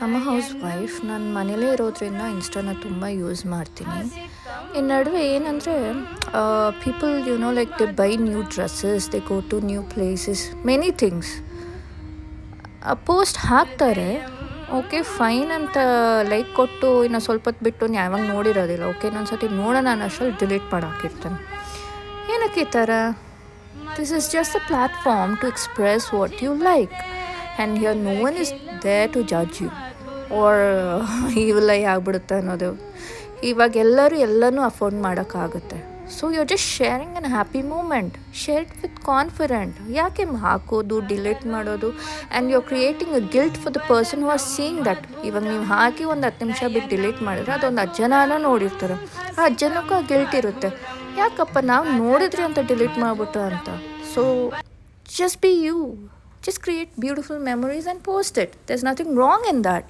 ಅಮ್ಮ house wife. ನಾನು ಮನೇಲೇ ಇರೋದ್ರಿಂದ ಇನ್ಸ್ಟಾನ ತುಂಬ ಯೂಸ್ ಮಾಡ್ತೀನಿ. ಈ ನಡುವೆ ಏನಂದರೆ people like they buy new dresses, they go to new places, many things post ಹಾಕ್ತಾರೆ. ಓಕೆ ಫೈನ್ ಅಂತ ಲೈಕ್ ಕೊಟ್ಟು ಇನ್ನು ಸ್ವಲ್ಪ ಹೊತ್ತು ಬಿಟ್ಟು ಯಾವಾಗ ನೋಡಿರೋದಿಲ್ಲ. ಓಕೆ ಇನ್ನೊಂದು ಸತಿ ನೋಡೋಣ ಅನ್ನೋಷ್ಟರಲ್ಲಿ ಡಿಲೀಟ್ ಮಾಡಿ ಹಾಕಿರ್ತಾನೆ. ಏನಕ್ಕೆ ಈ ಥರ? This is just a platform to express what you like and here no one is there to judge you are ಇವೆಲ್ಲ ಆಗ್ಬಿಡುತ್ತೆ ಅನ್ನೋದು. ಇವಾಗ ಎಲ್ಲನೂ ಅಫೋರ್ಡ್ ಮಾಡೋಕ್ಕಾಗುತ್ತೆ. So you are just sharing an happy moment. Share it with confident. ಯಾಕೆ ಹಾಕೋದು, delete ಮಾಡೋದು and you are creating a guilt for the person who are seeing that. ಇವಾಗ ನೀವು ಹಾಕಿ ಒಂದು 10 ನಿಮಿಷ ಬಿಟ್ಟು ಡಿಲೀಟ್ ಮಾಡಿದ್ರೆ ಅದೊಂದು 10 ಜನನ ನೋಡಿರ್ತಾರೆ. ಆ 10 ಜನಕ್ಕೂ ಆ ಗಿಲ್ಟ್ ಇರುತ್ತೆ. ಯಾಕಪ್ಪ ನಾವು ನೋಡಿದ್ರಿ ಅಂತ ಡಿಲೀಟ್ ಮಾಡಿಬಿಟ್ಟು ಅಂತ. So just be you. Just create beautiful memories and post it. There's nothing wrong in that.